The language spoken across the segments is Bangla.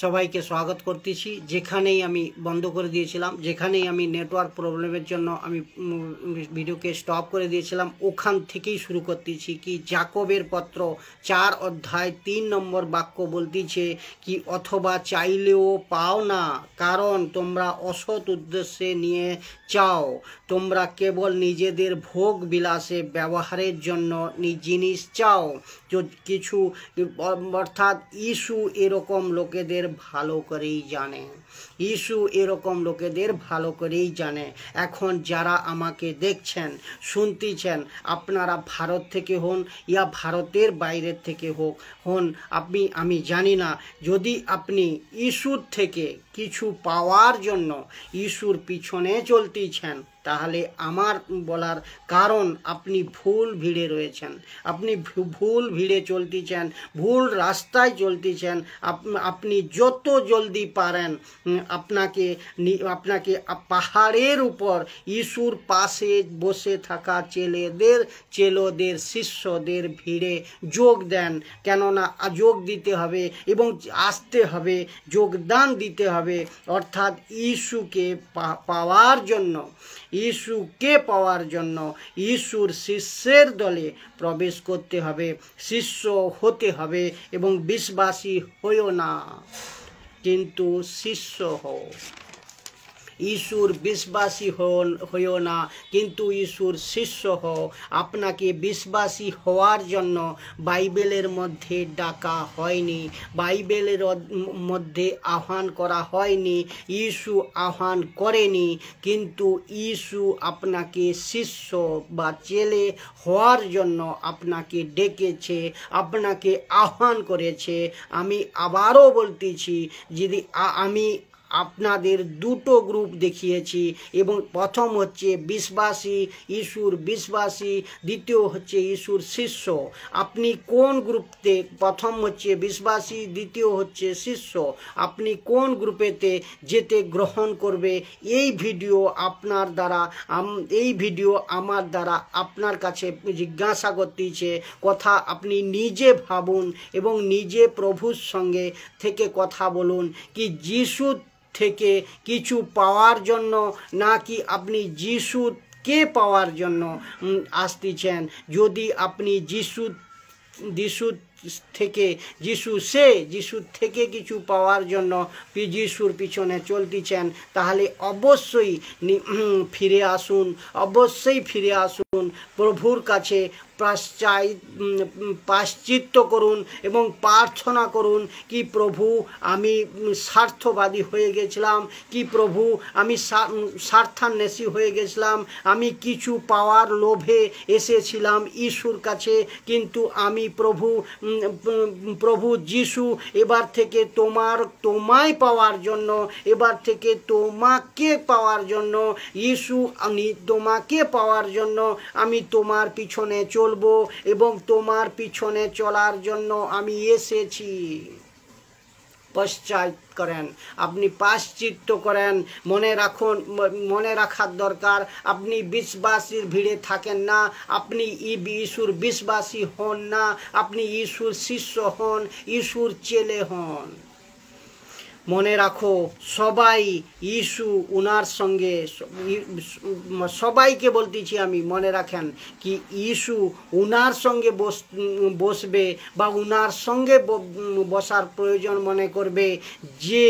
সবাইকে স্বাগত করতেছি। যেখানেই আমি বন্ধ করে দিয়েছিলাম, যেখানেই আমি নেটওয়ার্ক প্রবলেমের জন্য আমি ভিডিওকে স্টপ করে দিয়েছিলাম, ওখান থেকেই শুরু করতেছি। কি যাকবের পত্র 4 অধ্যায় 3 নম্বর বাক্য বলতেছে কি, অথবা চাইলেও পাও না, কারণ তোমরা অসৎ উদ্দেশ্যে নিয়ে চাও। তোমরা কেবল নিজেদের ভোগ বিলাসে ব্যবহারের জন্য জিনিস চাও। কিছু অর্থাৎ ইস্যু এরকম লোকেদের ভালো করেই জানে। ইস্যু এরকম লোকেদের ভালো করেই জানে। এখন যারা আমাকে দেখছেন, শুনতেছেন, আপনারা ভারত থেকে হন ইয়া ভারতের বাইরের থেকে হন, আমি জানি না, যদি আপনি ইস্যুর থেকে কিছু পাওয়ার জন্য ইস্যুর পিছনে চলতেছেন, তাহলে আমার বলার কারণ আপনি ভুল ভিড়ে রয়েছেন। আপনি ভুল ভিড়ে চলতেছেন, ভুল রাস্তায় চলতেছেন। আপনি যত জলদি পারেন আপনাকে পাহাড়ের উপর ইস্যুর পাশে বসে থাকা চেলোদের শিষ্যদের ভিড়ে যোগ দেন। কেননা যোগ দিতে হবে এবং আসতে হবে, যোগদান দিতে হবে। অর্থাৎ ইস্যুকে পাওয়ার জন্য ইস্যুর শিষ্যের দলে প্রবেশ করতে হবে, শিষ্য হতে হবে এবং বিশ্বাসী হইও না, কিন্তু শিষ্য হও। ইস্যুর বিশ্বাসী হইও না, কিন্তু ইস্যুর শিষ্য হও। আপনাকে বিশ্বাসী হওয়ার জন্য বাইবেলের মধ্যে ডাকা হয়নি, বাইবেলের মধ্যে আহ্বান করা হয়নি, ইস্যু আহ্বান করেনি, কিন্তু ইস্যু আপনাকে শিষ্য বা ছেলে হওয়ার জন্য আপনাকে ডেকেছে, আপনাকে আহ্বান করেছে। আমি আবারও বলতেছি, যদি আমি আপনাদের দুটো গ্রুপ দেখিয়েছি, এবং প্রথম হচ্ছে বিশ্বাসী, ইস্যুর বিশ্বাসী, দ্বিতীয় হচ্ছে ইস্যুর শিষ্য। আপনি কোন গ্রুপতে, প্রথম হচ্ছে বিশ্বাসী, দ্বিতীয় হচ্ছে শিষ্য, আপনি কোন গ্রুপেতে যেতে গ্রহণ করবে? এই ভিডিও আমার দ্বারা আপনার কাছে জিজ্ঞাসা করতেছে কথা। আপনি নিজে ভাবুন এবং নিজে প্রভুর সঙ্গে থেকে কথা বলুন, কি যিশু থেকে কিছু পাওয়ার জন্য, নাকি আপনি যিশুকে পাওয়ার জন্য আসতেছেন? যদি আপনি যিশু থেকে কিছু পাওয়ার জন্য যিশুর পিছনে চলতেছেন, তাহলে অবশ্যই ফিরে আসুন প্রভুর কাছে। প্রায়শ্চিত্ত করুন এবং প্রার্থনা করুন, কি প্রভু, আমি স্বার্থবাদী হয়ে গেছিলাম, কি প্রভু, আমি স্বার্থান্বেষী হয়ে গেছিলাম, আমি কিছু পাওয়ার লোভে এসেছিলাম ঈশ্বর কাছে, কিন্তু আমি প্রভু যিশু, এবার থেকে তোমায় পাওয়ার জন্য, এবার থেকে তোমাকে পাওয়ার জন্য, যিশু, আমি তোমাকে পাওয়ার জন্য আমি তোমার পিছনে চলবো এবং তোমার পিছনে চলার জন্য আমি এসেছি। আপনি প্রায়শ্চিত্ত করেন। মনে রাখার দরকার, আপনি বিশ্বাসীর ভিড়ে থাকেন না, আপনি ইস্যুর বিশ্বাসী হন না, আপনি ইস্যুর শিষ্য হন, ইস্যুর ছেলে হন। মনে রাখো, সবাই ইস্যু উনার সঙ্গে, সবাইকে বলতেছি আমি, মনে রাখেন কি ইস্যু উনার সঙ্গে বসবে বা উনার সঙ্গে বসার প্রয়োজন মনে করবে যে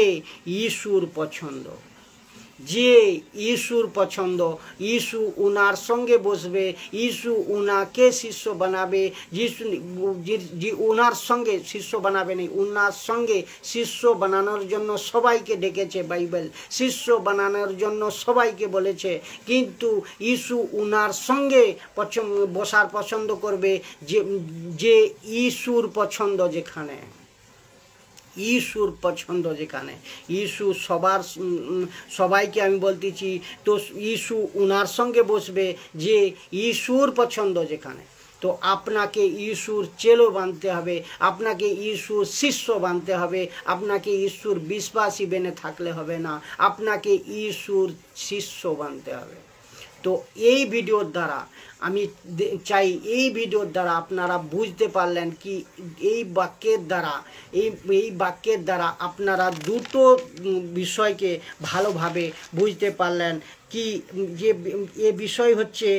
ইস্যুর পছন্দ, ইস্যু উনার সঙ্গে বসবে, ইস্যু উনাকে শিষ্য বানাবে, উনার সঙ্গে শিষ্য বানাবে না, উনার সঙ্গে শিষ্য বানানোর জন্য সবাইকে ডেকেছে বাইবেল, শিষ্য বানানোর জন্য সবাইকে বলেছে, কিন্তু ইস্যু উনার সঙ্গে বসার পছন্দ করবে যে ইস্যুর পছন্দ যেখানে, ইস্যু সবাইকে আমি বলতেছি, তো ইস্যু উনার সঙ্গে বসবে যে ইস্যুর পছন্দ যেখানে। তো আপনাকে ইস্যুর ছেলে বানতে হবে, আপনাকে ইস্যুর শিষ্য বানতে হবে, আপনাকে ইস্যুর বিশ্বাসী বেনে থাকলে হবে না, আপনাকে ইস্যুর শিষ্য বানতে হবে। তো এই ভিডিওর দ্বারা আমি চাই, এই ভিডিওর দ্বারা আপনারা বুঝতে পারলেন কি এই বাক্যের দ্বারা আপনারা দুটো বিষয়কে ভালোভাবে বুঝতে পারলেন কি যে এ বিষয় হচ্ছে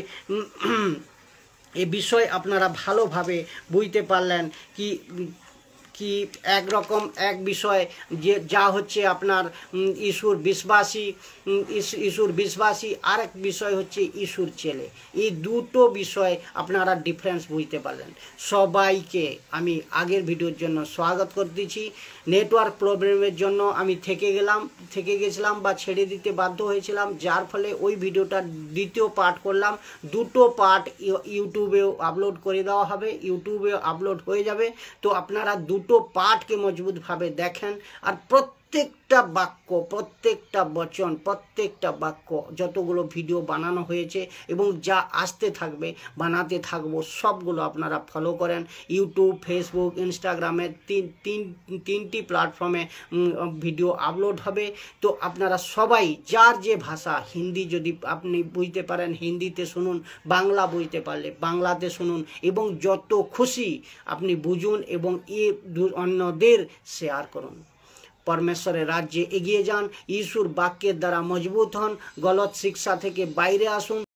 এ বিষয় আপনারা ভালোভাবে বুঝতে পারলেন কি কি একরকম এক বিষয় যে যা হচ্ছে আপনার ঈশ্বর বিশ্বাসী আর এক বিষয় হচ্ছে ঈশ্বর ছেলে। এই দুটো বিষয় আপনারা ডিফারেন্স বুঝতে পারলেন। সবাইকে আমি আগের ভিডিওর জন্য স্বাগত করতেছি। নেটওয়ার্ক প্রবলেমের জন্য আমি থেকে গেছিলাম বা ছেড়ে দিতে বাধ্য হয়েছিলাম, যার ফলে ওই ভিডিওটা দ্বিতীয় পার্ট করলাম। দুটো পার্ট ইউটিউবেও আপলোড করে দেওয়া হবে, ইউটিউবেও আপলোড হয়ে যাবে। তো আপনারা দুটো পাঠকে মজবুতভাবে দেখেন, আর প্রত্যেকটা বাক্য, প্রত্যেকটা বচন, প্রত্যেকটা বাক্য যতগুলো ভিডিও বানানো হয়েছে এবং যা আসতে থাকবে বানাতে থাকবো সবগুলো আপনারা ফলো করেন। ইউটিউব, ফেসবুক, ইনস্টাগ্রামে তিনটি প্ল্যাটফর্মে ভিডিও আপলোড হবে। তো আপনারা সবাই যার যে ভাষা, হিন্দি যদি আপনি বুঝতে পারেন হিন্দিতে শুনুন, বাংলা বুঝতে পারলে বাংলাতে শুনুন, এবং যত খুশি আপনি বুঝুন এবং অন্যদের শেয়ার করুন। परमेश्वरेर राज्ये एगिए जान, यीशुर वाक्येर द्वारा मजबूत हन, गलत शिक्षा थेके बाइरे आसुन।